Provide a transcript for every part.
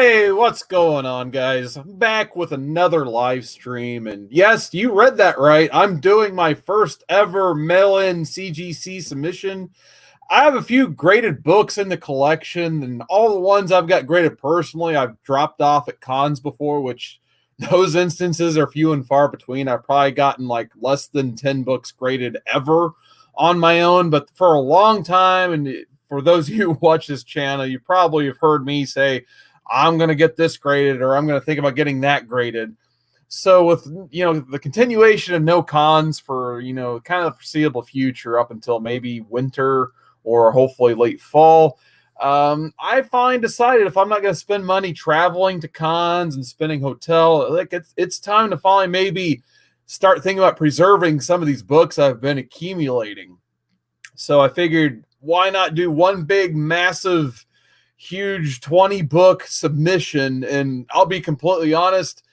Hey, what's going on, guys? I'm back with another live stream, and yes, you read that right. I'm doing my first ever mail-in CGC submission. I have a few graded books in the collection, and all the ones I've got graded personally, I've dropped off at cons before, which those instances are few and far between. I've probably gotten like less than 10 books graded ever on my own, but for a long time, and for those of you who watch this channel, you probably have heard me say, I'm going to get this graded, or I'm going to think about getting that graded. So with, the continuation of no cons for, kind of foreseeable future up until maybe winter or hopefully late fall, I decided if I'm not going to spend money traveling to cons and spending hotel, like it's time to finally maybe start thinking about preserving some of these books I've been accumulating. So I figured, why not do one big, massive, huge 20-book submission? And I'll be completely honest,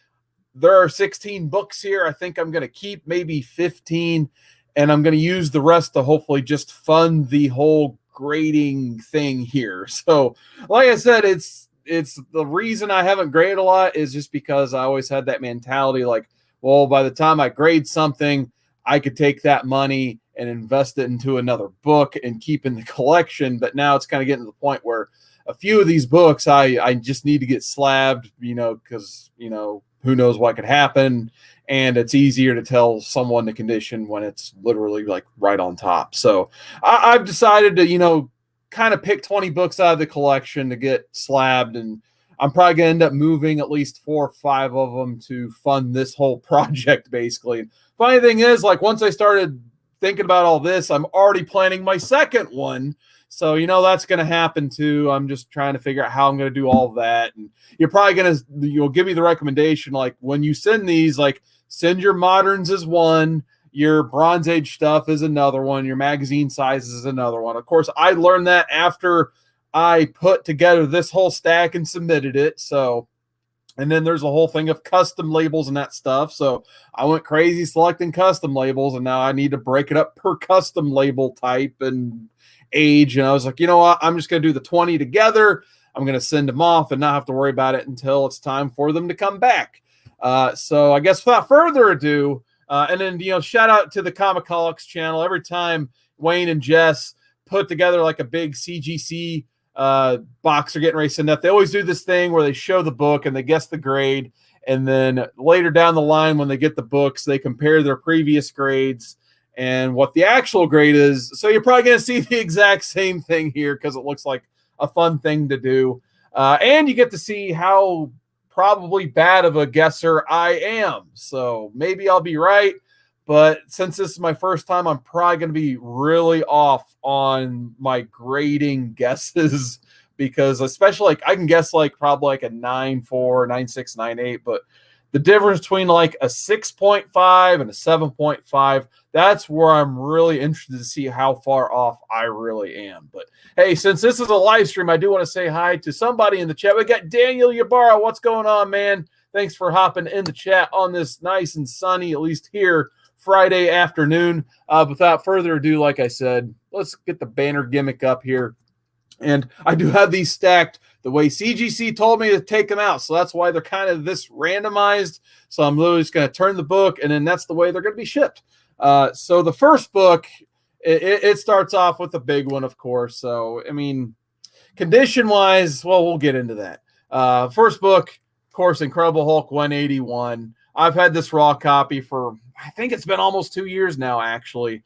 there are 16 books here. I think I'm going to keep maybe 15, and I'm going to use the rest to hopefully just fund the whole grading thing here. So, like I said, it's the reason I haven't graded a lot is just because I always had that mentality like, well, by the time I grade something, I could take that money and invest it into another book and keep in the collection. But now it's kind of getting to the point where a few of these books I just need to get slabbed, because, who knows what could happen. And it's easier to tell someone the condition when it's literally like right on top. So I've decided to, kind of pick 20 books out of the collection to get slabbed. And I'm probably going to end up moving at least 4 or 5 of them to fund this whole project, basically. Funny thing is, like, once I started thinking about all this, I'm already planning my second one. So, that's going to happen too. I'm just trying to figure out how I'm going to do all of that. And you're probably going to, you'll give me the recommendation, like when you send these, like send your moderns as one, your Bronze Age stuff is another one, your magazine sizes is another one. Of course, I learned that after I put together this whole stack and submitted it. So, and then there's a whole thing of custom labels and that stuff. So I went crazy selecting custom labels, and now I need to break it up per custom label type and age. And I was like, you know what? I'm just going to do the 20 together. I'm going to send them off and not have to worry about it until it's time for them to come back. So I guess without further ado, and then, shout out to the Comicaholics channel. Every time Wayne and Jess put together like a big CGC box are getting ready to send up, they always do this thing where they show the book and they guess the grade, and then later down the line when they get the books, they compare their previous grades and what the actual grade is. So you're probably going to see the exact same thing here because it looks like a fun thing to do, and you get to see how probably bad of a guesser I am. So maybe I'll be right, but since this is my first time, I'm probably going to be really off on my grading guesses because especially like I can guess like probably like a 9.4, 9.6, 9.8, but the difference between like a 6.5 and a 7.5, that's where I'm really interested to see how far off I really am. But hey, since this is a live stream, I do want to say hi to somebody in the chat. We got Daniel Ybarra. What's going on, man? Thanks for hopping in the chat on this nice and sunny, at least here, Friday afternoon. Without further ado, like I said, let's get the banner gimmick up here. And I do have these stacked the way CGC told me to take them out. So that's why they're kind of this randomized. So I'm literally just going to turn the book, and then that's the way they're going to be shipped. So the first book, it starts off with a big one, of course. So, I mean, condition-wise, well, we'll get into that. First book, of course, Incredible Hulk 181. I've had this raw copy for, I think it's been almost 2 years now, actually.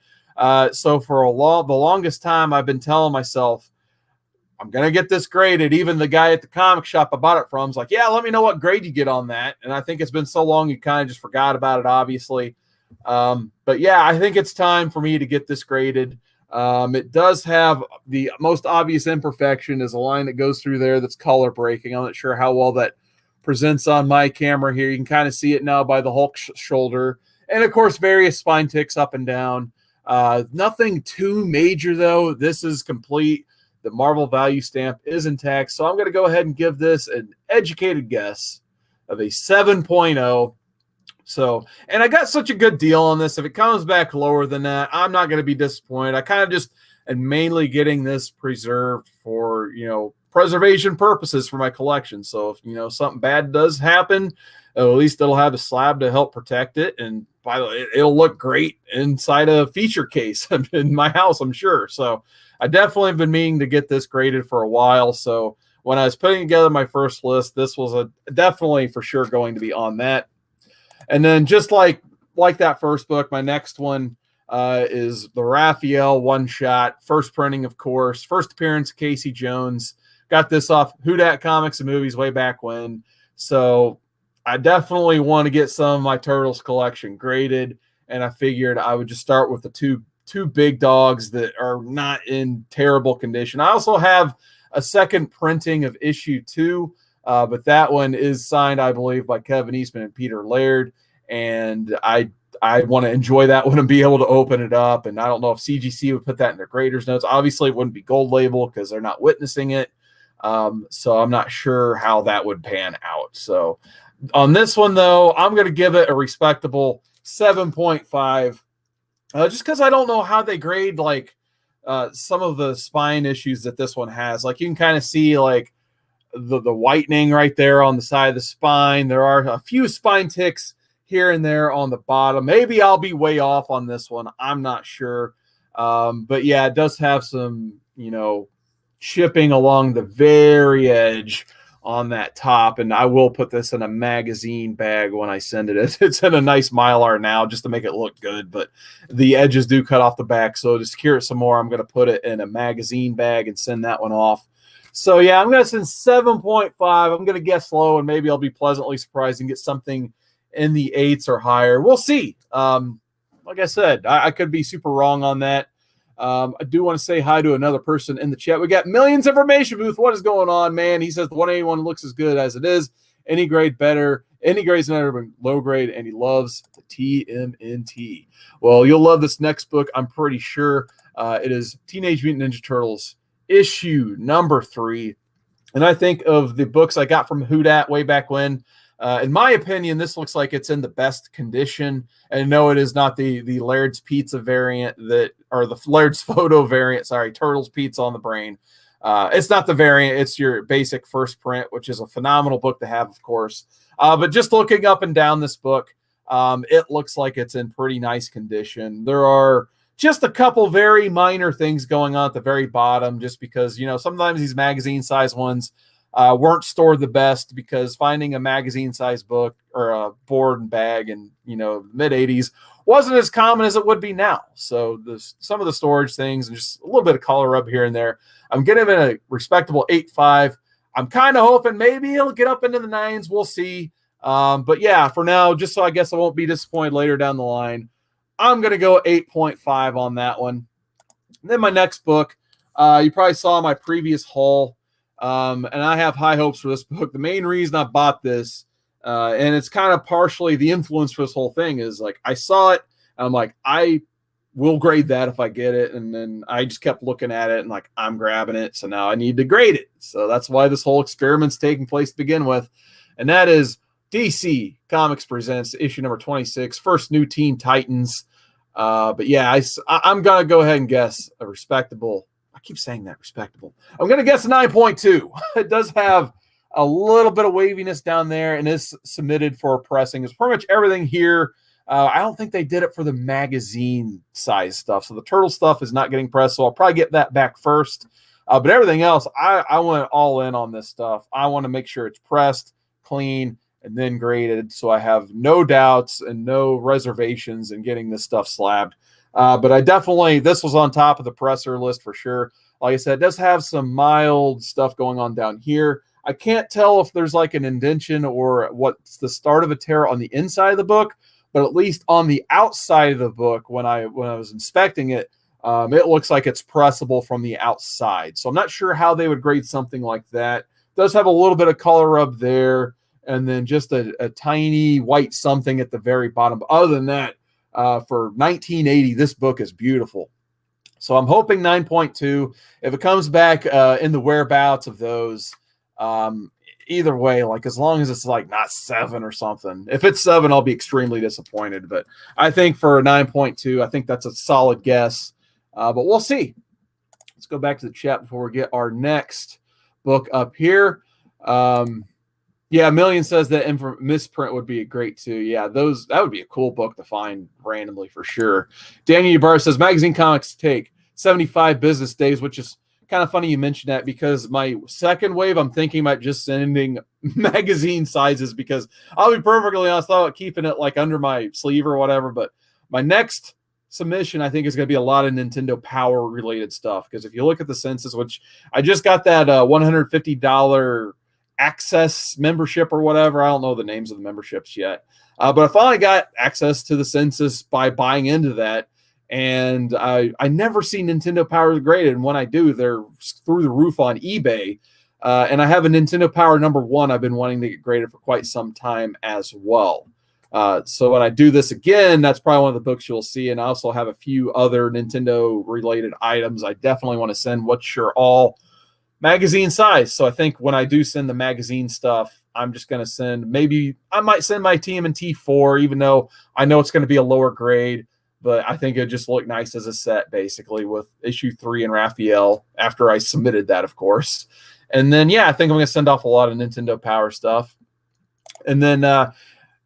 So for the longest time, I've been telling myself, I'm going to get this graded. Even the guy at the comic shop I bought it from is like, yeah, let me know what grade you get on that. And I think it's been so long, you kind of just forgot about it, obviously. But yeah, I think it's time for me to get this graded. It does have the most obvious imperfection is a line that goes through there that's color breaking. I'm not sure how well that presents on my camera here. You can kind of see it now by the Hulk shoulder. And of course, various spine ticks up and down. Nothing too major though. This is complete. The Marvel value stamp is intact. So I'm going to go ahead and give this an educated guess of a 7.0. So, and I got such a good deal on this. If it comes back lower than that, I'm not going to be disappointed. I kind of just and mainly getting this preserved for, preservation purposes for my collection. So if, something bad does happen, at least it'll have a slab to help protect it. And by the way, it'll look great inside a feature case in my house, I'm sure. So I definitely have been meaning to get this graded for a while. So when I was putting together my first list, this was definitely for sure going to be on that. And then just like that first book, my next one is the Raphael one-shot, first printing, of course, first appearance of Casey Jones. Got this off Who Dat Comics and Movies way back when. So I definitely want to get some of my Turtles collection graded, and I figured I would just start with the two big dogs that are not in terrible condition. I also have a second printing of issue 2, but that one is signed, I believe, by Kevin Eastman and Peter Laird, and I want to enjoy that one and be able to open it up. And I don't know if CGC would put that in their graders notes. Obviously, it wouldn't be gold label because they're not witnessing it. So I'm not sure how that would pan out. So on this one, though, I'm going to give it a respectable 7.5, just because I don't know how they grade some of the spine issues that this one has. Like, you can kind of see like the whitening right there on the side of the spine. There are a few spine ticks here and there on the bottom. Maybe I'll be way off on this one. I'm not sure. But yeah, it does have some, chipping along the very edge on that top. And I will put this in a magazine bag when I send it. It's in a nice Mylar now just to make it look good, but the edges do cut off the back. So to secure it some more, I'm going to put it in a magazine bag and send that one off. So yeah, I'm going to send 7.5. I'm going to guess low, and maybe I'll be pleasantly surprised and get something in the 8s or higher. We'll see. Like I said, I could be super wrong on that. I do want to say hi to another person in the chat. We got Millions Information Booth. What is going on, man? He says the 181 looks as good as it is. Any grade better. Any grade's never been low grade, and he loves the TMNT. Well, you'll love this next book, I'm pretty sure. It is Teenage Mutant Ninja Turtles issue number 3. And I think of the books I got from Who Dat way back when, in my opinion, this looks like it's in the best condition. And no, it is not the Laird's Pizza variant or the Laird's Photo variant. Sorry, Turtles Pizza on the Brain. It's not the variant. It's your basic first print, which is a phenomenal book to have, of course. But just looking up and down this book, it looks like it's in pretty nice condition. There are just a couple very minor things going on at the very bottom, just because, sometimes these magazine-size ones weren't stored the best, because finding a magazine-sized book or a board and bag in, mid-'80s wasn't as common as it would be now. So some of the storage things and just a little bit of color rub here and there. I'm giving it a respectable 8.5. I'm kind of hoping maybe it'll get up into the 9s. We'll see. But yeah, for now, just so I guess I won't be disappointed later down the line, I'm going to go 8.5 on that one. And then my next book, you probably saw my previous haul. And I have high hopes for this book. The main reason I bought this, and it's kind of partially the influence for this whole thing, is like I saw it, and I'm like, I will grade that if I get it. And then I just kept looking at it and like, I'm grabbing it. So now I need to grade it. So that's why this whole experiment's taking place to begin with. And that is DC Comics Presents issue number 26, first New Teen Titans. But yeah, I'm going to go ahead and guess a respectable, I keep saying that, respectable. I'm going to guess a 9.2. It does have a little bit of waviness down there and is submitted for pressing. It's pretty much everything here. I don't think they did it for the magazine size stuff. So the turtle stuff is not getting pressed. So I'll probably get that back first. But everything else, I went all in on this stuff. I want to make sure it's pressed, clean, and then graded, so I have no doubts and no reservations in getting this stuff slabbed. But I definitely, this was on top of the presser list for sure. Like I said, it does have some mild stuff going on down here. I can't tell if there's like an indentation or what's the start of a tear on the inside of the book, but at least on the outside of the book, when I was inspecting it, it looks like it's pressable from the outside. So I'm not sure how they would grade something like that. It does have a little bit of color rub there, and then just a tiny white something at the very bottom. But other than that, for 1980, this book is beautiful. So I'm hoping 9.2. If it comes back in the whereabouts of those, either way, like as long as it's like not 7 or something. If it's 7, I'll be extremely disappointed. But I think for a 9.2, I think that's a solid guess. But we'll see. Let's go back to the chat before we get our next book up here. Yeah, Million says that misprint would be great too. Yeah, that would be a cool book to find randomly for sure. Daniel Ybarra says magazine comics take 75 business days, which is kind of funny you mentioned that, because my second wave, I'm thinking about just sending magazine sizes, because I'll be perfectly honest, I thought keeping it like under my sleeve or whatever. But my next submission, I think, is going to be a lot of Nintendo Power related stuff, because if you look at the census, which I just got that $150 access membership or whatever. I don't know the names of the memberships yet. But I finally got access to the census by buying into that. And I never see Nintendo Power graded. And when I do, they're through the roof on eBay. And I have a Nintendo Power #1 I've been wanting to get graded for quite some time as well. So when I do this again, that's probably one of the books you'll see. And I also have a few other Nintendo related items I definitely want to send, which are all magazine size. So I think when I do send the magazine stuff, I'm just going to send, maybe I might send my TMNT 4, even though I know it's going to be a lower grade, but I think it just look nice as a set, basically, with issue 3 and Raphael after I submitted that, of course. And then, yeah, I think I'm going to send off a lot of Nintendo Power stuff. And then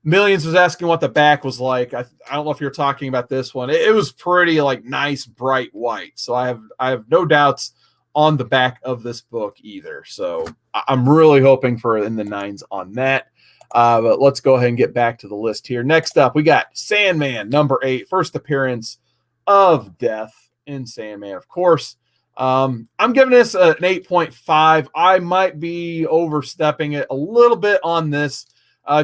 Millions was asking what the back was like. I don't know if you're talking about this one. It was pretty like nice, bright white. So I have no doubts on the back of this book either. So I'm really hoping for in the 9s on that. But let's go ahead and get back to the list here. Next up, we got Sandman, #8, first appearance of Death in Sandman, of course. I'm giving this an 8.5. I might be overstepping it a little bit on this,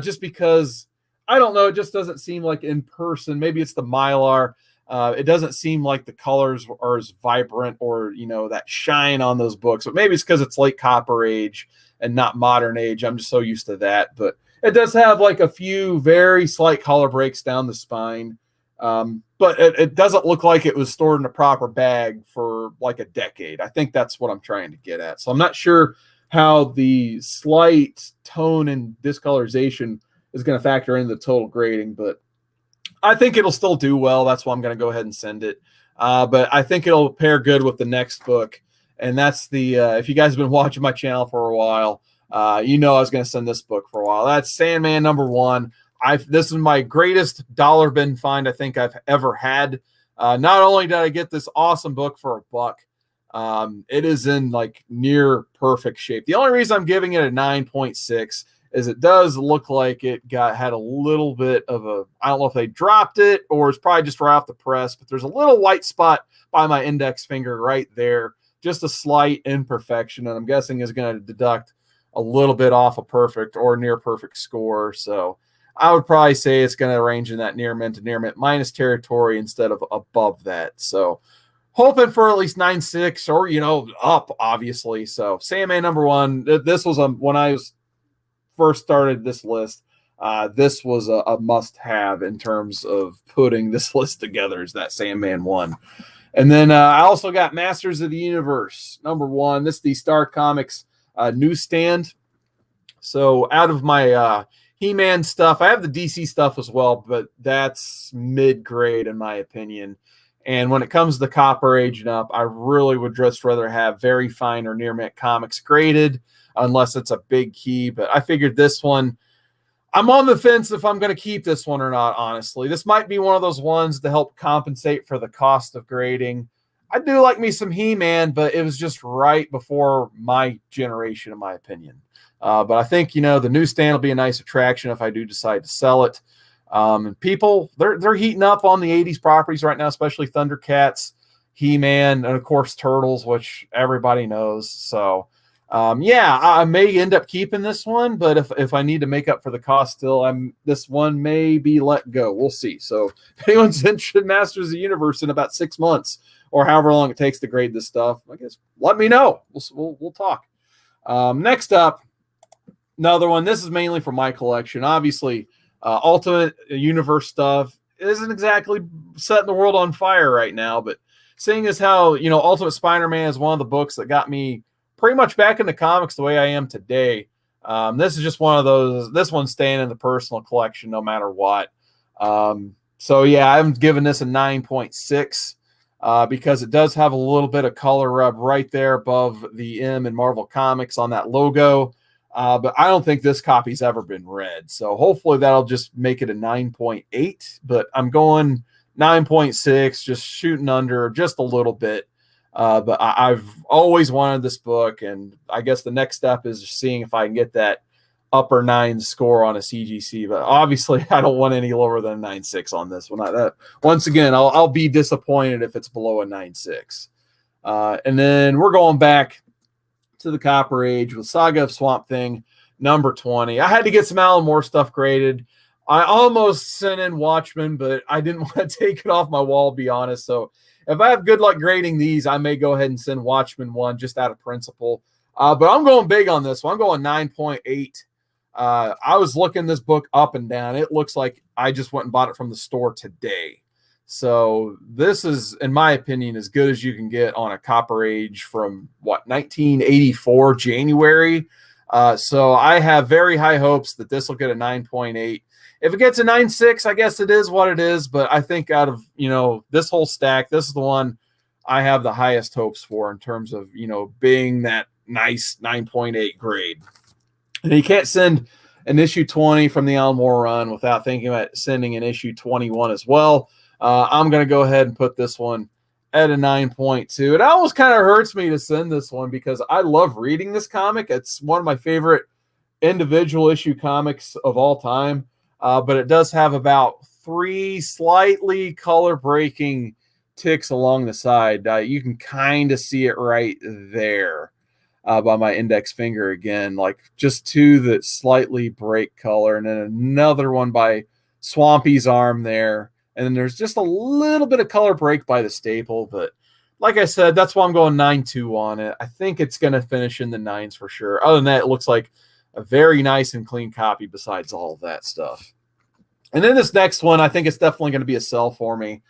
just because, I don't know, it just doesn't seem like in person. Maybe it's the Mylar. It doesn't seem like the colors are as vibrant or, that shine on those books. But maybe it's because it's late Copper Age and not Modern Age. I'm just so used to that. But it does have like a few very slight color breaks down the spine. But it doesn't look like it was stored in a proper bag for like a decade. I think that's what I'm trying to get at. So I'm not sure how the slight tone and discolorization is going to factor into the total grading, but I think it'll still do well. That's why I'm going to go ahead and send it. But I think it'll pair good with the next book. And that's the, if you guys have been watching my channel for a while, I was going to send this book for a while. That's Sandman #1. This is my greatest dollar bin find I think I've ever had. Not only did I get this awesome book for $1, it is in like near perfect shape. The only reason I'm giving it a 9.6 is it does look like it had a little bit of a, I don't know if they dropped it or it's probably just right off the press, but there's a little white spot by my index finger right there, just a slight imperfection, and I'm guessing is going to deduct a little bit off a perfect or near perfect score. So I would probably say it's going to range in that near mint to near mint minus territory instead of above that. So hoping for at least 9.6 or, up, obviously. So Sandman #1, this was when I was first started this list, this was a must-have in terms of putting this list together, is that Sandman 1. And then I also got Masters of the Universe #1. This is the Star Comics newsstand. So out of my He-Man stuff, I have the DC stuff as well, but that's mid-grade in my opinion. And when it comes to the Copper Age and up, I really would just rather have very fine or near mint comics graded, unless it's a big key. But I figured this one, I'm on the fence if I'm going to keep this one or not, honestly. This might be one of those ones to help compensate for the cost of grading. I do like me some He-Man, but it was just right before my generation, in my opinion. But I think, the newsstand will be a nice attraction if I do decide to sell it. And people, they're heating up on the 80s properties right now, especially Thundercats, He-Man, and of course Turtles, which everybody knows. So yeah, I may end up keeping this one, but if I need to make up for the cost still, this one may be let go. We'll see. So if anyone's interested in Masters of the Universe in about 6 months or however long it takes to grade this stuff, I guess let me know. We'll talk. Next up, another one. This is mainly for my collection. Obviously, Ultimate Universe stuff isn't exactly setting the world on fire right now, but seeing as how, Ultimate Spider-Man is one of the books that got me pretty much back into comics the way I am today. This is just one of those. This one's staying in the personal collection no matter what. So yeah, I'm giving this a 9.6. because it does have a little bit of color rub right there above the M in Marvel Comics on that logo. But I don't think this copy's ever been read. So hopefully that'll just make it a 9.8. But I'm going 9.6, just shooting under just a little bit. But I've always wanted this book, and I guess the next step is seeing if I can get that upper 9 score on a CGC. But obviously, I don't want any lower than a 9.6 on this one. Once again, I'll be disappointed if it's below a 9.6. And then we're going back to the Copper Age with Saga of Swamp Thing, number 20. I had to get some Alan Moore stuff graded. I almost sent in Watchmen, but I didn't want to take it off my wall, to be honest. So if I have good luck grading these, I may go ahead and send Watchmen one just out of principle. But I'm going big on this one. I'm going 9.8. I was looking this book up and down. It looks like I just went and bought it from the store today. So this is, in my opinion, as good as you can get on a Copper Age from, 1984, January. So I have very high hopes that this will get a 9.8. If it gets a 9.6, I guess it is what it is. But I think out of, this whole stack, this is the one I have the highest hopes for in terms of, being that nice 9.8 grade. And you can't send an issue 20 from the Alan Moore run without thinking about sending an issue 21 as well. I'm going to go ahead and put this one at a 9.2. It almost kind of hurts me to send this one because I love reading this comic. It's one of my favorite individual issue comics of all time. But it does have about 3 slightly color breaking ticks along the side. You can kind of see it right there by my index finger again, like just 2 that slightly break color, and then another one by Swampy's arm there. And then there's just a little bit of color break by the staple. But like I said, that's why I'm going 9.2 on it. I think it's going to finish in the 9s for sure. Other than that, it looks like a very nice and clean copy besides all of that stuff. And then this next one, I think it's definitely going to be a sell for me.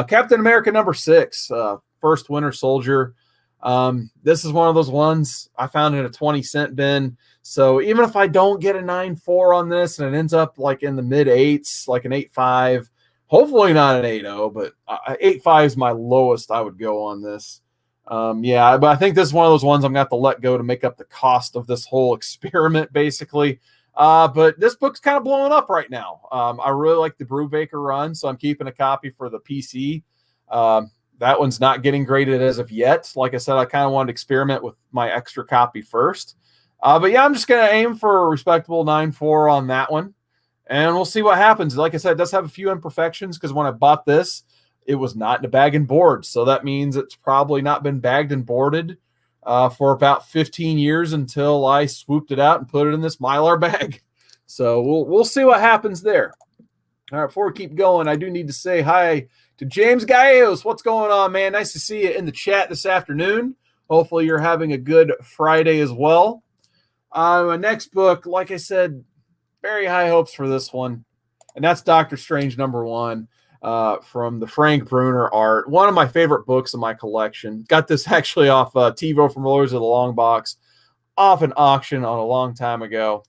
Captain America number 6, First Winter Soldier. This is one of those ones I found in a 20-cent bin. So even if I don't get a 9.4 on this and it ends up like in the mid 8s, like an 8.5, hopefully not an 8.0, but 8.5 is my lowest I would go on this. Yeah, but I think this is one of those ones I'm going to have to let go to make up the cost of this whole experiment, basically. But this book's kind of blowing up right now. I really like the Brubaker run, so I'm keeping a copy for the PC. That one's not getting graded as of yet. Like I said, I kind of wanted to experiment with my extra copy first. But yeah, I'm just going to aim for a respectable 9.4 on that one. And we'll see what happens. Like I said, it does have a few imperfections because when I bought this, it was not in a bag and board. So that means it's probably not been bagged and boarded for about 15 years until I swooped it out and put it in this Mylar bag. So we'll see what happens there. All right, before we keep going, I do need to say hi to James Gallegos. What's going on, man? Nice to see you in the chat this afternoon. Hopefully you're having a good Friday as well. My next book, like I said, very high hopes for this one. And that's Doctor Strange number 1 from the Frank Bruner art. One of my favorite books in my collection. Got this actually off TiVo from Lords of the Long Box off an auction on a long time ago.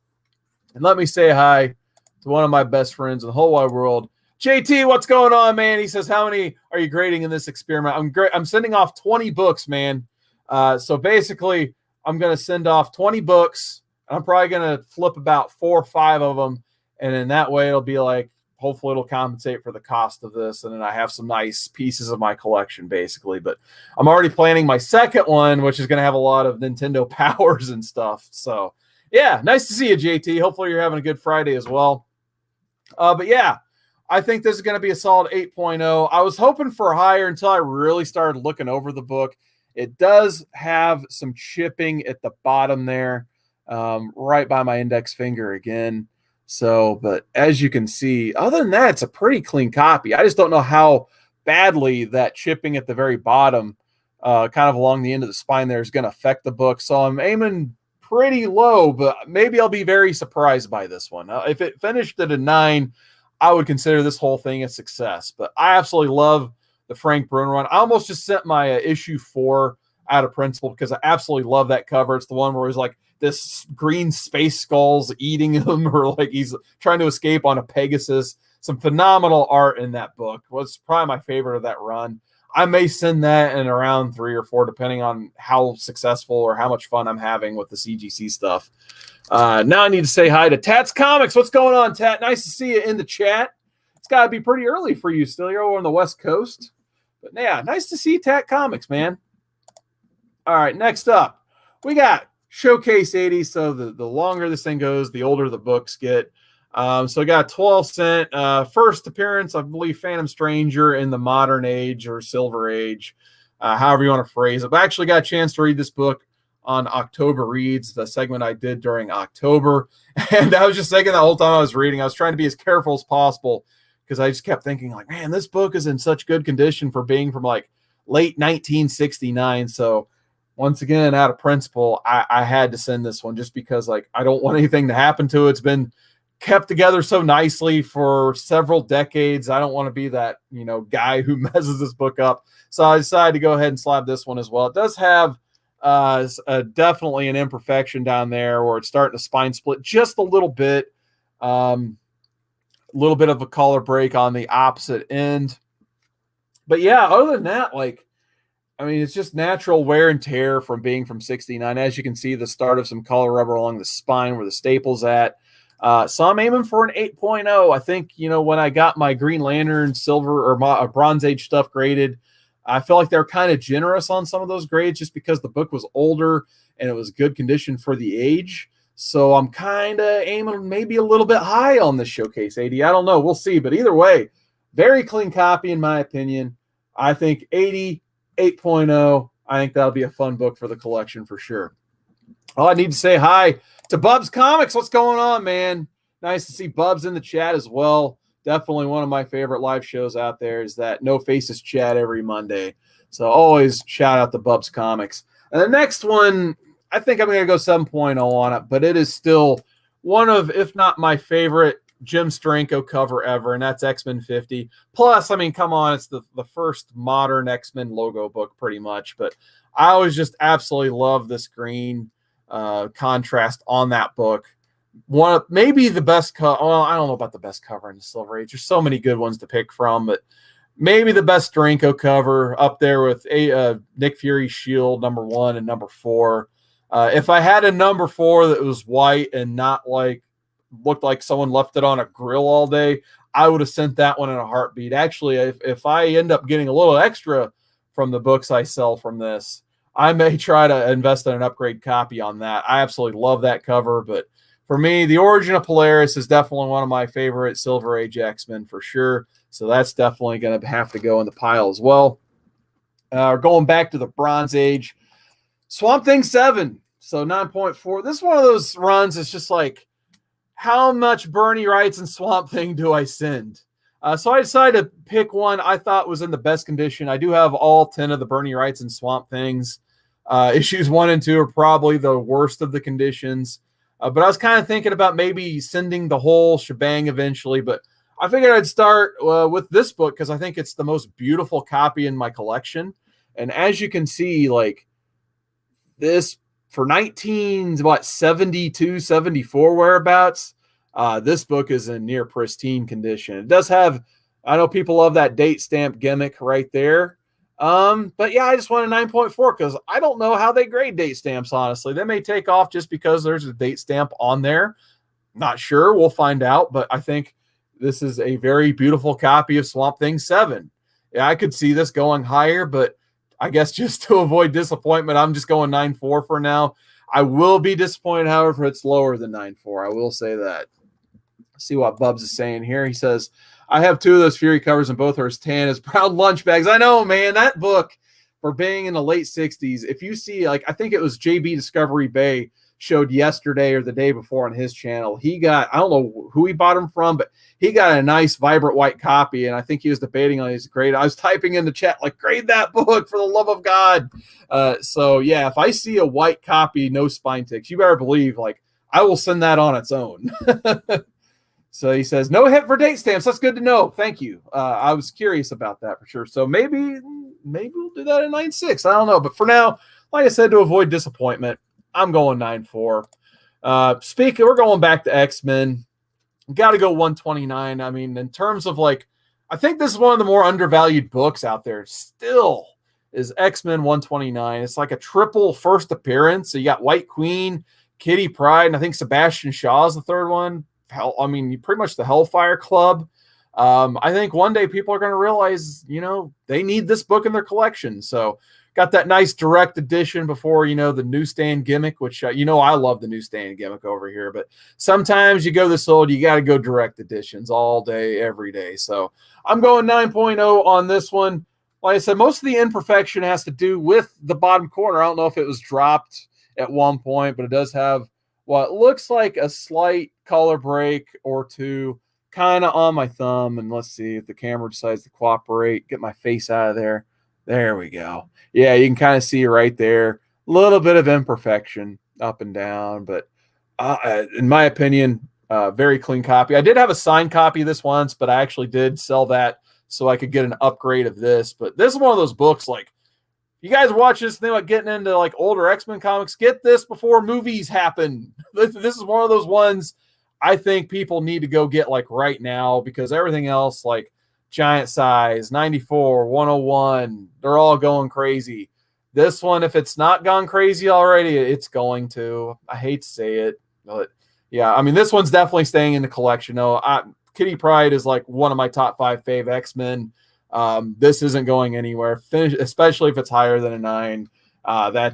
And let me say hi to one of my best friends in the whole wide world. JT, what's going on, man? He says, how many are you grading in this experiment? I'm sending off 20 books, man. So basically, I'm going to send off 20 books. I'm probably going to flip about 4 or 5 of them. And in that way, it'll be like, hopefully it'll compensate for the cost of this. And then I have some nice pieces of my collection, basically. But I'm already planning my second one, which is going to have a lot of Nintendo powers and stuff. So, yeah, nice to see you, JT. Hopefully you're having a good Friday as well. But, yeah, I think this is going to be a solid 8.0. I was hoping for higher until I really started looking over the book. It does have some chipping at the bottom there. Right by my index finger again. So, but as you can see, other than that, it's a pretty clean copy. I just don't know how badly that chipping at the very bottom, kind of along the end of the spine there, is going to affect the book. So I'm aiming pretty low, but maybe I'll be very surprised by this one. If it finished at a 9, I would consider this whole thing a success. But I absolutely love the Frank Bruner one. I almost just sent my issue 4 out of principle because I absolutely love that cover. It's the one where he's like, this green space skull's eating him, or like he's trying to escape on a Pegasus. Some phenomenal art in that book. Was probably my favorite of that run. I may send that in around 3 or 4, depending on how successful or how much fun I'm having with the CGC stuff. Now I need to say hi to Tat's Comics. What's going on, Tat? Nice to see you in the chat. It's got to be pretty early for you still. You're over on the West Coast. But yeah, nice to see Tat Comics, man. All right, next up, we got Showcase 80. So the longer this thing goes, the older the books get. So I got 12 cent. First appearance, I believe, Phantom Stranger in the modern age or Silver Age, however you want to phrase it. But I actually got a chance to read this book on October Reads, the segment I did during October. And I was just thinking the whole time I was reading, I was trying to be as careful as possible because I just kept thinking, like, man, this book is in such good condition for being from like late 1969. So once again, out of principle, I had to send this one just because, like, I don't want anything to happen to it. It's been kept together so nicely for several decades. I don't want to be that, guy who messes this book up. So I decided to go ahead and slap this one as well. It does have definitely an imperfection down there where it's starting to spine split just a little bit. A little bit of a color break on the opposite end. But yeah, other than that, it's just natural wear and tear from being from 69. As you can see, the start of some color rubber along the spine where the staple's at. So I'm aiming for an 8.0. I think, when I got my Green Lantern silver or my Bronze Age stuff graded, I felt like they were kind of generous on some of those grades just because the book was older and it was good condition for the age. So I'm kind of aiming maybe a little bit high on this Showcase 80. I don't know. We'll see. But either way, very clean copy in my opinion. I think 80, 8.0. I think that'll be a fun book for the collection for sure. Oh, I need to say hi to Bubs Comics. What's going on, man? Nice to see Bubs in the chat as well. Definitely one of my favorite live shows out there is that No Faces chat every Monday. So always shout out to Bubs Comics. And the next one, I think I'm going to go 7.0 on it, but it is still one of, if not my favorite Jim Steranko cover ever, and that's X-Men 50. Plus, come on, it's the first modern X-Men logo book pretty much, but I always just absolutely love this green contrast on that book. One of maybe the best well, I don't know about the best cover in the Silver Age. There's so many good ones to pick from, but maybe the best Steranko cover up there with Nick Fury's Shield #1 and #4. If I had a #4 that was white and not looked like someone left it on a grill all day, I would have sent that one in a heartbeat. Actually, if I end up getting a little extra from the books I sell from this, I may try to invest in an upgrade copy on that. I absolutely love that cover, but for me, the Origin of Polaris is definitely one of my favorite Silver Age X-Men for sure. So that's definitely going to have to go in the pile as well. Going back to the Bronze Age, Swamp Thing 7. So 9.4. This is one of those runs. It's just like, how much Bernie Wrights and Swamp Thing do I send? So I decided to pick one I thought was in the best condition. I do have all 10 of the Bernie Wrights and Swamp Things. Issues 1 and 2 are probably the worst of the conditions. But I was kind of thinking about maybe sending the whole shebang eventually. But I figured I'd start with this book because I think it's the most beautiful copy in my collection. And as you can see, this for 1972, 74 whereabouts, this book is in near pristine condition. It does have, I know people love that date stamp gimmick right there. But yeah, I just want a 9.4 because I don't know how they grade date stamps, honestly. They may take off just because there's a date stamp on there. Not sure. We'll find out. But I think this is a very beautiful copy of Swamp Thing 7. Yeah, I could see this going higher, but I guess just to avoid disappointment, I'm just going 9.4 for now. I will be disappointed, however, it's lower than 9.4. I will say that. See what Bubs is saying here. He says, I have 2 of those Fury covers and both are as tan as proud lunch bags. I know, man, that book for being in the late 60s, if you see, I think it was JB Discovery Bay showed yesterday or the day before on his channel. He got, I don't know who he bought them from, but he got a nice vibrant white copy. And I think he was debating on his grade. I was typing in the chat, grade that book for the love of God. So yeah, if I see a white copy, no spine ticks, you better believe, I will send that on its own. So he says, no hit for date stamps. That's good to know. Thank you. I was curious about that for sure. So maybe we'll do that at 9.6. I don't know. But for now, like I said, to avoid disappointment, I'm going 9.4. We're going back to X-Men. Got to go 129. In terms of I think this is one of the more undervalued books out there still is X-Men 129. It's like a triple first appearance. So you got White Queen, Kitty Pryde, and I think Sebastian Shaw is the third one. I mean, pretty much the Hellfire Club. I think one day people are going to realize, they need this book in their collection. So got that nice direct edition before, the newsstand gimmick, which, I love the newsstand gimmick over here. But sometimes you go this old, you got to go direct editions all day, every day. So I'm going 9.0 on this one. Like I said, most of the imperfection has to do with the bottom corner. I don't know if it was dropped at one point, but it does have what looks like a slight color break or two kind of on my thumb. And let's see if the camera decides to cooperate. Get my face out of there. There we go. Yeah, you can kind of see right there. A little bit of imperfection up and down. But in my opinion, very clean copy. I did have a signed copy of this once, but I actually did sell that so I could get an upgrade of this. But this is one of those books, like, you guys watch this thing about getting into like older X-Men comics, get this before movies happen. This is one of those ones I think people need to go get like right now, because everything else, like Giant Size, 94, 101, they're all going crazy. This one, if it's not gone crazy already, it's going to. I hate to say it, but yeah, I mean, this one's definitely staying in the collection. Kitty Pryde is like one of my top 5 fave X-Men. This isn't going anywhere, especially if it's higher than a 9.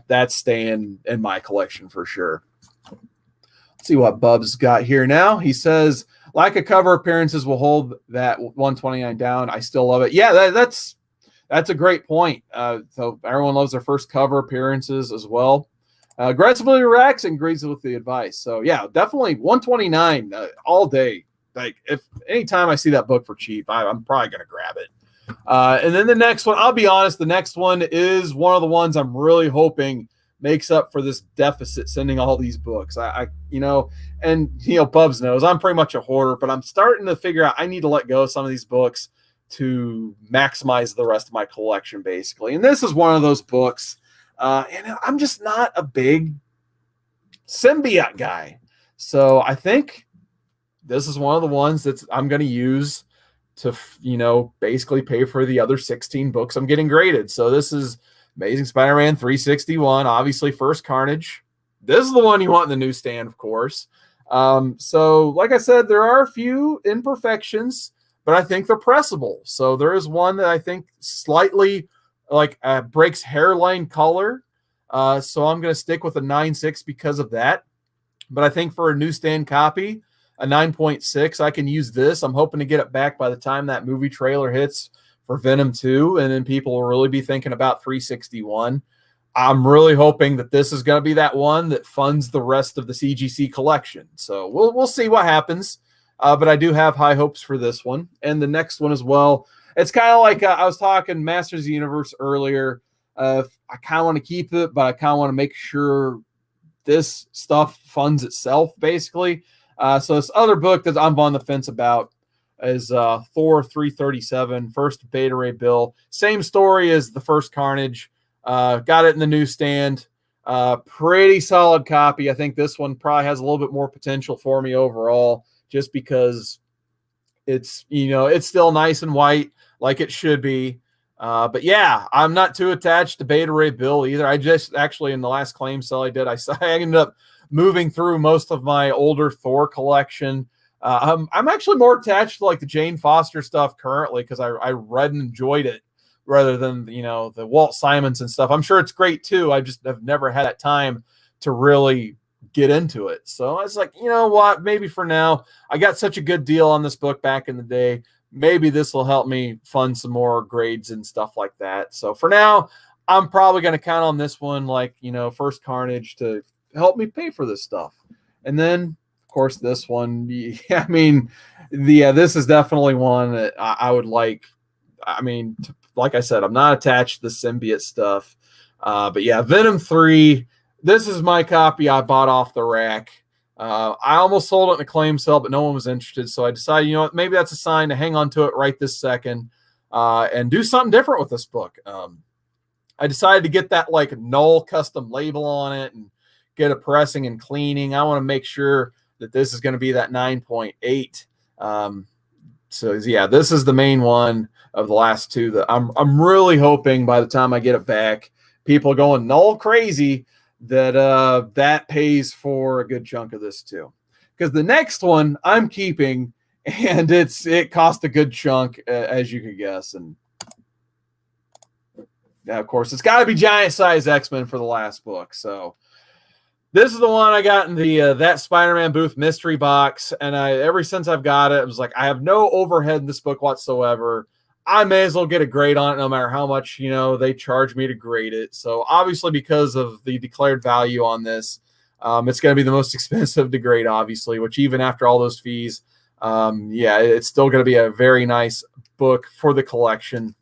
That's staying in my collection for sure. Let's see what Bub's got here now. He says, lack of cover appearances will hold that 129 down. I still love it. Yeah, that's a great point. So everyone loves their first cover appearances as well. Aggressively reacts and agrees with the advice. So yeah, definitely 129 all day. Like, if anytime I see that book for cheap, I'm probably going to grab it. And then the next one, I'll be honest, the next one is one of the ones I'm really hoping makes up for this deficit sending all these books. Bubs knows I'm pretty much a hoarder, but I'm starting to figure out I need to let go of some of these books to maximize the rest of my collection, basically. And this is one of those books. And I'm just not a big symbiote guy. So I think this is one of the ones that I'm going to use to, basically pay for the other 16 books I'm getting graded. So this is Amazing Spider-Man 361, obviously First Carnage. This is the one you want in the newsstand, of course. So like I said, there are a few imperfections, but I think they're pressable. So there is one that I think slightly breaks hairline color. So I'm going to stick with a 9.6 because of that. But I think for a newsstand copy, a 9.6, I can use this. I'm hoping to get it back by the time that movie trailer hits for Venom 2, and then people will really be thinking about 361. I'm really hoping that this is going to be that one that funds the rest of the CGC collection. So we'll see what happens. But I do have high hopes for this one. And the next one as well. It's kind of like I was talking Masters of the Universe earlier. I kind of want to keep it, but I kind of want to make sure this stuff funds itself, basically. So this other book that I'm on the fence about is Thor 337, First Beta Ray Bill. Same story as the First Carnage. Got it in the newsstand. Pretty solid copy. I think this one probably has a little bit more potential for me overall, just because it's, it's still nice and white like it should be. But yeah, I'm not too attached to Beta Ray Bill either. I just actually, in the last claim sale I did, I ended up moving through most of my older Thor collection. I'm actually more attached to like the Jane Foster stuff currently, because I read and enjoyed it rather than, the Walt Simonson stuff. I'm sure it's great too. I just have never had that time to really get into it. So I was like, you know what, maybe for now, I got such a good deal on this book back in the day. Maybe this will help me fund some more grades and stuff like that. So for now, I'm probably going to count on this one, like, First Carnage, to help me pay for this stuff. And then, of course, this one, yeah, I mean, this is definitely one that I would like. I mean, like I said, I'm not attached to the symbiote stuff. But yeah, Venom 3, this is my copy I bought off the rack. I almost sold it in a claim sale, but no one was interested. So I decided, maybe that's a sign to hang on to it right this second and do something different with this book. I decided to get that like null custom label on it and get a pressing and cleaning. I want to make sure that this is going to be that 9.8. So yeah, this is the main one of the last two that I'm really hoping by the time I get it back, people are going null crazy that that pays for a good chunk of this too. Because the next one I'm keeping, and it cost a good chunk, as you could guess. And yeah, of course, it's got to be Giant Size X-Men for the last book. So this is the one I got in the That Spider-Man Booth mystery box, and ever since I've got it, it was like I have no overhead in this book whatsoever. I may as well get a grade on it, no matter how much they charge me to grade it. So obviously, because of the declared value on this, it's going to be the most expensive to grade, obviously. Which even after all those fees, yeah, it's still going to be a very nice book for the collection.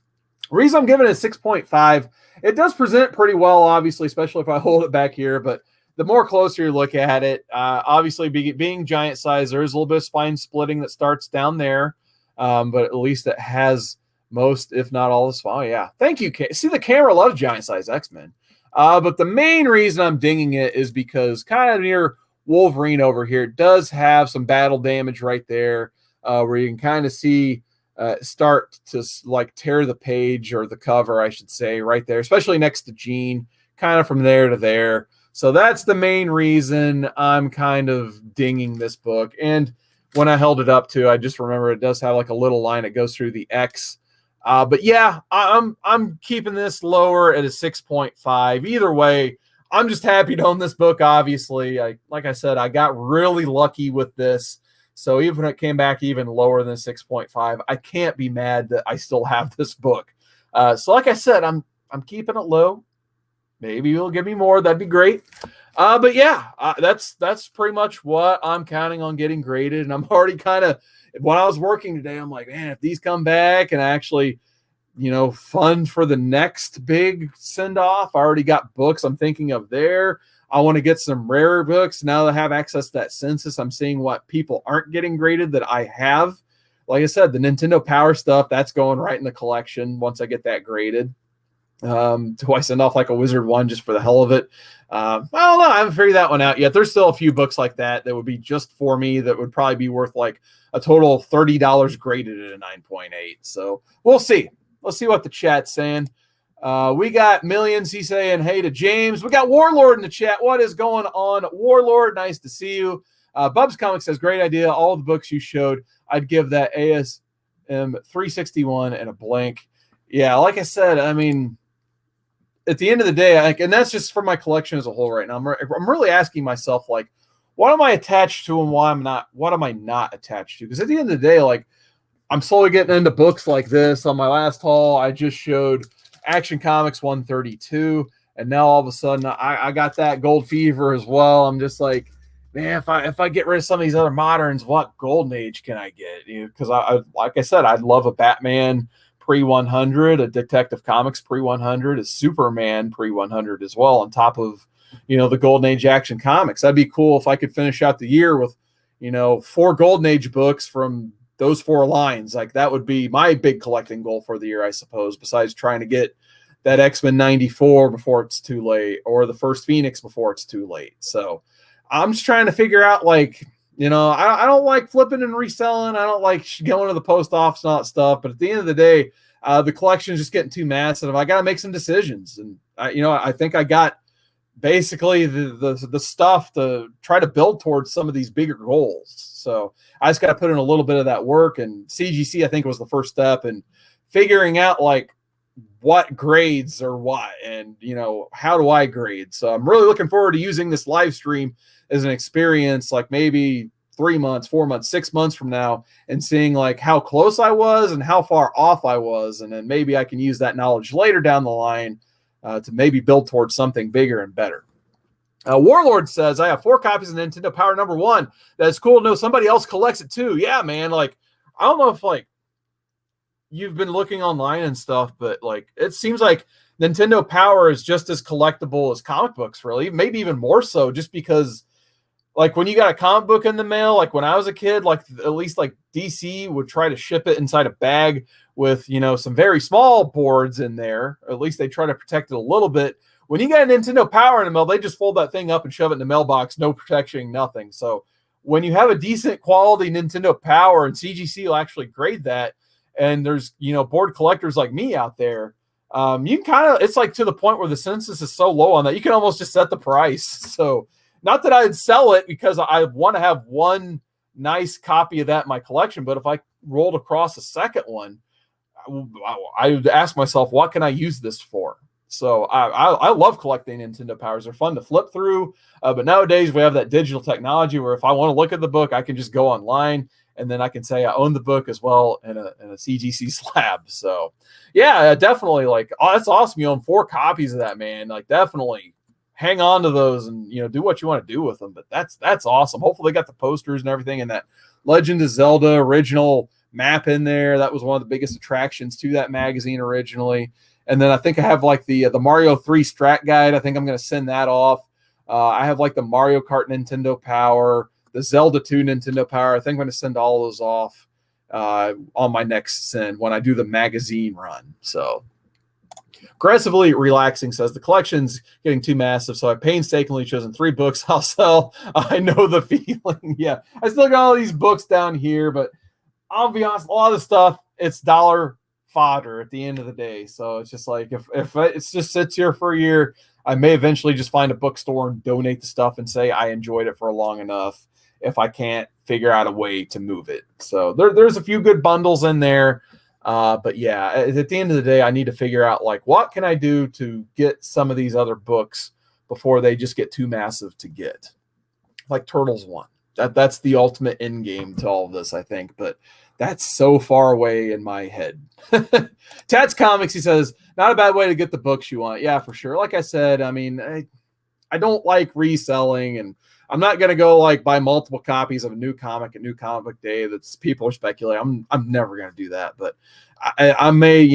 The reason I'm giving it a 6.5, it does present pretty well, obviously, especially if I hold it back here, but the more closer you look at it, obviously being giant size, there is a little bit of spine splitting that starts down there, but at least it has most, if not all, the spine. Oh, yeah, thank you. See, the camera loves giant size X-Men, but the main reason I'm dinging it is because kind of near Wolverine over here, it does have some battle damage right there, where you can kind of see start to like tear the page, or the cover, I should say, right there, especially next to Jean, kind of from there to there. So that's the main reason I'm kind of dinging this book. And when I held it up to, I just remember it does have like a little line that goes through the X. But yeah, I'm keeping this lower at a 6.5. Either way, I'm just happy to own this book. Obviously, like I said, I got really lucky with this. So even when it came back even lower than 6.5, I can't be mad that I still have this book. So like I said, I'm keeping it low. Maybe you'll give me more. That'd be great. But yeah, that's pretty much what I'm counting on getting graded. And I'm already kind of, when I was working today, I'm like, man, if these come back and I actually, fund for the next big send off, I already got books I'm thinking of there. I want to get some rarer books. Now that I have access to that census, I'm seeing what people aren't getting graded that I have. Like I said, the Nintendo Power stuff, that's going right in the collection once I get that graded. Do I send off like a Wizard one just for the hell of it? I don't know. I haven't figured that one out yet. There's still a few books like that would be just for me that would probably be worth like a total of $30 graded at a 9.8. So we'll see. Let's see what the chat's saying. We got Millions. He's saying hey to James. We got Warlord in the chat. What is going on, Warlord? Nice to see you. Bubs Comics says great idea. All the books you showed, I'd give that ASM 361 and a blank. Yeah, like I said, I mean, at the end of the day, and that's just for my collection as a whole right now. I'm really asking myself, like, what am I attached to and what am I not attached to? Because at the end of the day, like, I'm slowly getting into books like this. On my last haul, I just showed Action Comics 132, and now all of a sudden I got that Gold Fever as well. I'm just like, man, if I get rid of some of these other moderns, what Golden Age can I get? Because I like I said, I'd love a Batman pre-100, a Detective Comics pre-100, a Superman pre-100 as well, on top of, the Golden Age Action Comics. That'd be cool if I could finish out the year with, 4 Golden Age books from those 4 lines. Like, that would be my big collecting goal for the year, I suppose, besides trying to get that X-Men 94 before it's too late, or the first Phoenix before it's too late. So I'm just trying to figure out, like, I don't like flipping and reselling. I don't like going to the post office and all that stuff. But at the end of the day, the collection is just getting too massive. I got to make some decisions. And, I think I got basically the stuff to try to build towards some of these bigger goals. So I just got to put in a little bit of that work. And CGC, I think, was the first step in figuring out, like, what grades or what, and, how do I grade? So I'm really looking forward to using this live stream as an experience, like maybe 3 months, 4 months, 6 months from now, and seeing like how close I was and how far off I was. And then maybe I can use that knowledge later down the line to maybe build towards something bigger and better. Warlord says, I have 4 copies of Nintendo Power #1. That's cool to know somebody else collects it too. Yeah, man. Like, I don't know if like you've been looking online and stuff, but like, it seems like Nintendo Power is just as collectible as comic books, really, maybe even more so, just because, like, when you got a comic book in the mail, like when I was a kid, like at least like DC would try to ship it inside a bag with, some very small boards in there. Or at least they try to protect it a little bit. When you got a Nintendo Power in the mail, they just fold that thing up and shove it in the mailbox, no protection, nothing. So when you have a decent quality Nintendo Power, and CGC will actually grade that, and there's, board collectors like me out there, you can kind of, it's like to the point where the census is so low on that, you can almost just set the price. So not that I'd sell it because I want to have one nice copy of that in my collection, but if I rolled across a second one, I would ask myself, what can I use this for? So I love collecting Nintendo Powers. They're fun to flip through, but nowadays we have that digital technology where if I want to look at the book, I can just go online, and then I can say I own the book as well in a CGC slab. So yeah, definitely, like, oh, that's awesome. You own 4 copies of that, man. Like, definitely hang on to those and, do what you want to do with them. But that's awesome. Hopefully they got the posters and everything, and that Legend of Zelda original map in there. That was one of the biggest attractions to that magazine originally. And then I think I have like the Mario 3 strat guide. I think I'm going to send that off. I have like the Mario Kart Nintendo Power, the Zelda 2 Nintendo Power. I think I'm going to send all those off on my next send when I do the magazine run. So Aggressively Relaxing says the collection's getting too massive, so I painstakingly chosen 3 books I'll sell. I know the feeling. Yeah, I still got all these books down here, but I'll be honest, a lot of the stuff, it's dollar fodder at the end of the day. So it's just like, if it just sits here for a year, I may eventually just find a bookstore and donate the stuff and say I enjoyed it for long enough if I can't figure out a way to move it. So there's a few good bundles in there. But yeah, at the end of the day, I need to figure out, like, what can I do to get some of these other books before they just get too massive to get, like Turtles 1. That's the ultimate end game to all of this, I think, but that's so far away in my head. Tats Comics, he says, not a bad way to get the books you want. Yeah, for sure. Like I said, I mean, I don't like reselling, and I'm not going to go like buy multiple copies of a new comic book day that's people are speculating. I'm never going to do that, but I may,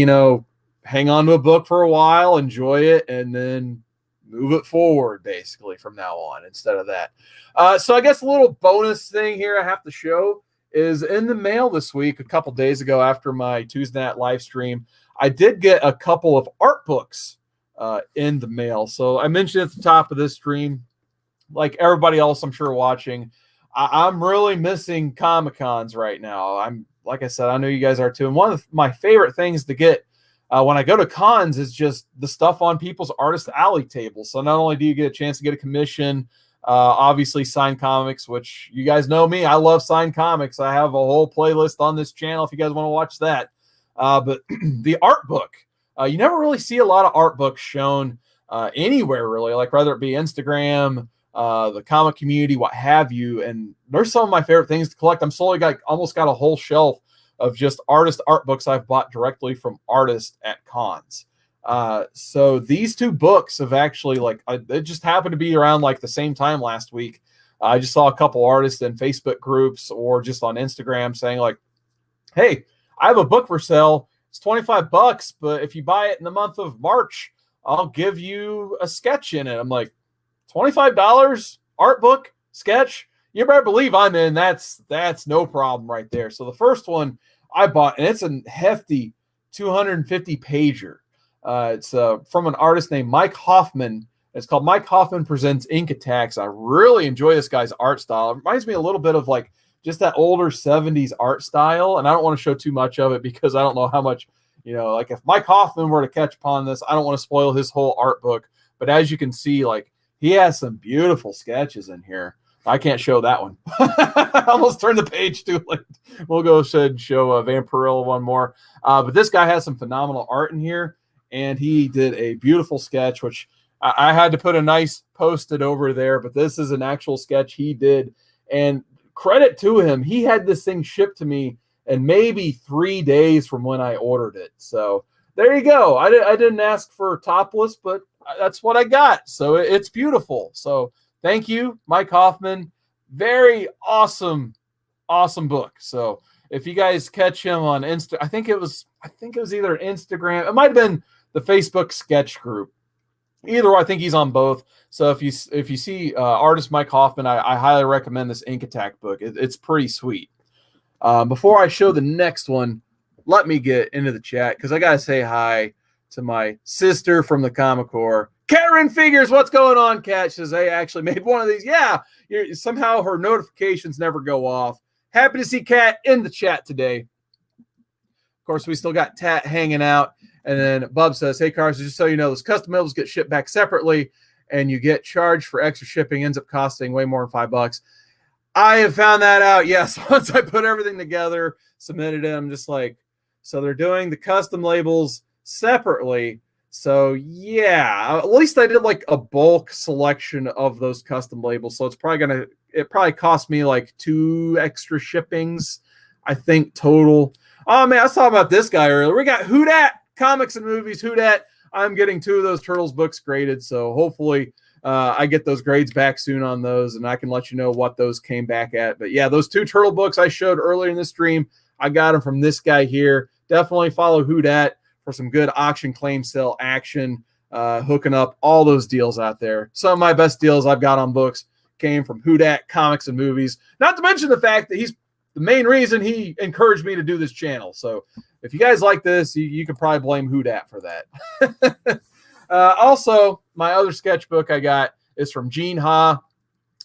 hang on to a book for a while, enjoy it, and then move it forward basically from now on instead of that. So I guess a little bonus thing here I have to show is in the mail this week, a couple days ago after my Tuesday night live stream, I did get a couple of art books in the mail. So I mentioned at the top of this stream, like everybody else I'm sure watching, I'm really missing Comic-Cons right now. Like I said, I know you guys are too. And one of my favorite things to get when I go to cons is just the stuff on people's artist alley tables. So not only do you get a chance to get a commission, obviously signed comics, which you guys know me, I love signed comics. I have a whole playlist on this channel if you guys want to watch that. But the art book, you never really see a lot of art books shown anywhere really, like whether it be Instagram, the comic community, what have you. And there's some of my favorite things to collect. I'm slowly almost got a whole shelf of just artist art books I've bought directly from artists at cons. So these 2 books have actually, like, it just happened to be around like the same time last week. I just saw a couple artists in Facebook groups or just on Instagram saying like, hey, I have a book for sale. It's $25, but if you buy it in the month of March, I'll give you a sketch in it. I'm like, $25 art book sketch? You better believe I'm in. That's no problem right there. So the first one I bought, and it's a hefty 250 pager. It's from an artist named Mike Hoffman. It's called Mike Hoffman Presents Ink Attacks. I really enjoy this guy's art style. It reminds me a little bit of like just that older 70s art style. And I don't want to show too much of it because I don't know how much, like if Mike Hoffman were to catch upon this, I don't want to spoil his whole art book. But as you can see, like, he has some beautiful sketches in here. I can't show that one. I almost turned the page too late. We'll go ahead and show Vampirilla one more. But this guy has some phenomenal art in here, and he did a beautiful sketch, which I had to put a nice post-it over there, but this is an actual sketch he did. And credit to him, he had this thing shipped to me in maybe 3 days from when I ordered it. So there you go. I didn't ask for topless, but that's what I got. So it's beautiful. So thank you, Mike Hoffman. Very awesome book. So if you guys catch him on Insta, I think it was either Instagram. It might have been the Facebook sketch group. Either way, I think he's on both. So if you see artist Mike Hoffman, I highly recommend this Ink Attack book. It's pretty sweet. Before I show the next one, let me get into the chat because I gotta say hi to my sister from the Comic Corps, Karen Figures, what's going on, Kat? She says, hey, I actually made one of these. Yeah, somehow her notifications never go off. Happy to see Kat in the chat today. Of course, we still got Tat hanging out. And then Bub says, hey, Carson, just so you know, those custom labels get shipped back separately, and you get charged for extra shipping. Ends up costing way more than $5. I have found that out. Yes, once I put everything together, submitted it, I'm just like, so they're doing the custom labels separately. So yeah, at least I did like a bulk selection of those custom labels. So it's probably cost me like 2 extra shippings, I think, total. Oh man, I was talking about this guy earlier. We got Who Dat Comics and Movies. Who Dat. I'm getting 2 of those Turtles books graded, so hopefully I get those grades back soon on those, and I can let you know what those came back at. But yeah, those 2 Turtle books I showed earlier in the stream, I got them from this guy here. Definitely follow Who Dat for some good auction claim sale action, hooking up all those deals out there. Some of my best deals I've got on books came from Who Dat Comics and Movies. Not to mention the fact that he's the main reason he encouraged me to do this channel. So if you guys like this, you can probably blame Who Dat for that. Also, my other sketchbook I got is from Gene Ha.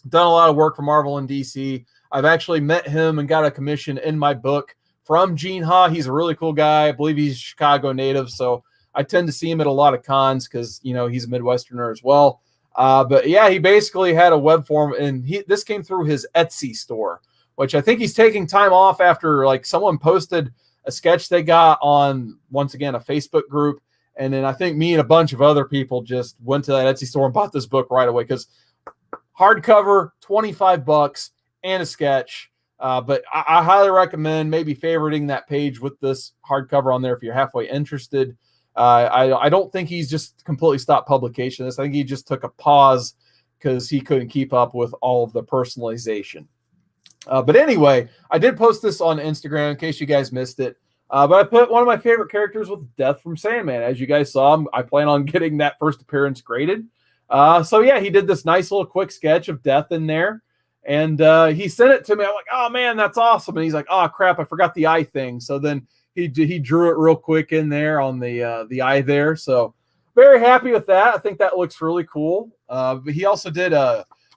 Done a lot of work for Marvel and DC. I've actually met him and got a commission in my book from Gene Ha. He's a really cool guy. I believe he's a Chicago native, so I tend to see him at a lot of cons because, you know, he's a Midwesterner as well. But yeah, he basically had a web form, and this came through his Etsy store, which I think he's taking time off after like someone posted a sketch they got on, once again, a Facebook group. And then I think me and a bunch of other people just went to that Etsy store and bought this book right away because hardcover, $25 and a sketch. But I highly recommend maybe favoriting that page with this hardcover on there if you're halfway interested. I don't think he's just completely stopped publication of this. I think he just took a pause because he couldn't keep up with all of the personalization. But anyway, I did post this on Instagram in case you guys missed it. But I put one of my favorite characters with Death from Sandman. As you guys saw, I plan on getting that first appearance graded. So yeah, he did this nice little quick sketch of Death in there. And he sent it to me. I'm like, oh man, that's awesome. And he's like, oh crap, I forgot the eye thing. So then he drew it real quick in there on the eye there. So very happy with that. I think that looks really cool. But he also did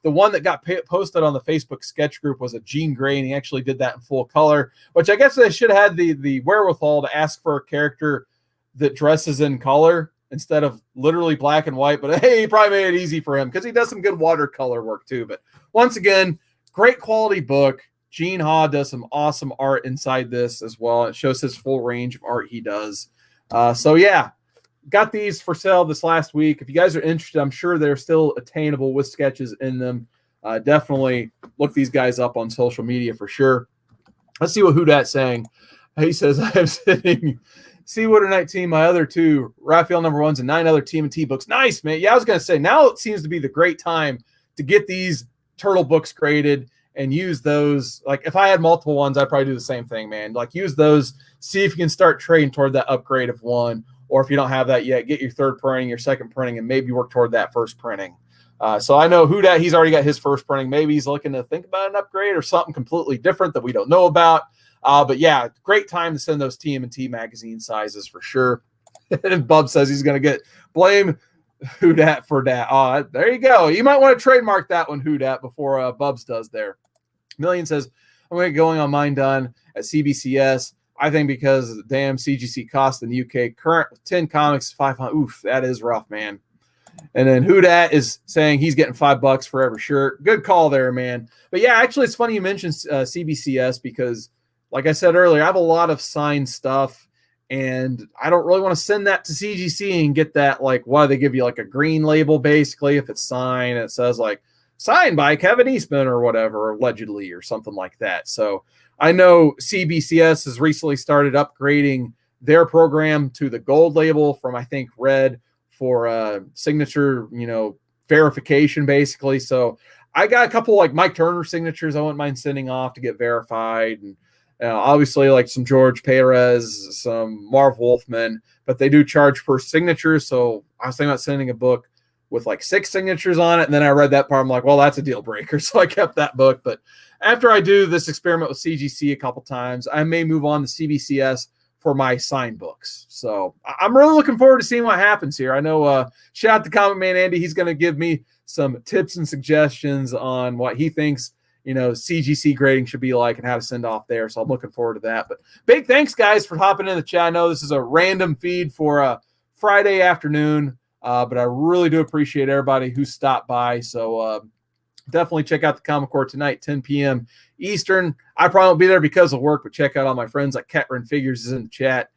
the one that got posted on the Facebook sketch group was a Jean Grey, and he actually did that in full color, which I guess they should have had the wherewithal to ask for a character that dresses in color instead of literally black and white. But hey, he probably made it easy for him because he does some good watercolor work too. But once again, great quality book. Gene Ha does some awesome art inside this as well. It shows his full range of art he does. So yeah, got these for sale this last week. If you guys are interested, I'm sure they're still attainable with sketches in them. Definitely look these guys up on social media for sure. Let's see what Who Dat's saying. He says, I'm sitting Seawater 19, my other 2 Raphael #1s and 9 other TMNT books. Nice, man. Yeah, I was going to say, now it seems to be the great time to get these Turtle books graded and use those. Like if I had multiple ones, I'd probably do the same thing, man. Like use those, see if you can start trading toward that upgrade of one. Or if you don't have that yet, get your 3rd printing, your 2nd printing, and maybe work toward that 1st printing. So I know Who Dat, he's already got his 1st printing. Maybe he's looking to think about an upgrade or something completely different that we don't know about. But yeah, great time to send those TMNT magazine sizes for sure. And Bub says he's going to blame Who Dat for that. Oh, there you go. You might want to trademark that one, Who Dat, before Bubs does there. Million says, I'm going to get going on mine done at CBCS. I think because damn CGC cost in the UK, current 10 comics, 500. Oof, that is rough, man. And then Who Dat is saying he's getting $5 for every shirt. Good call there, man. But yeah, actually, it's funny you mentioned CBCS because, like I said earlier, I have a lot of signed stuff, and I don't really want to send that to CGC and get that, like, why they give you like a green label basically if it's signed. It says like signed by Kevin Eastman or whatever, allegedly, or something like that. So I know CBCS has recently started upgrading their program to the gold label from, I think, red for signature, verification, basically. So I got a couple like Mike Turner signatures I wouldn't mind sending off to get verified. And obviously like some George Perez, some Marv Wolfman, but they do charge per signature. So I was thinking about sending a book with like 6 signatures on it. And then I read that part. I'm like, well, that's a deal breaker. So I kept that book. But after I do this experiment with CGC a couple times, I may move on to CBCS for my sign books. So I'm really looking forward to seeing what happens here. I know shout out to Comic Man Andy. He's going to give me some tips and suggestions on what he thinks, you know, CGC grading should be like and how to send off there. So I'm looking forward to that. But big thanks, guys, for hopping in the chat. I know this is a random feed for a Friday afternoon, but I really do appreciate everybody who stopped by. So definitely check out the Comic Core tonight, 10 p.m. Eastern. I probably won't be there because of work, but check out all my friends like Catrin Figures is in the chat.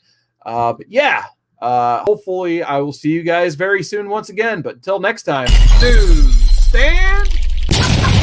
But yeah, hopefully I will see you guys very soon once again. But until next time, dude, stand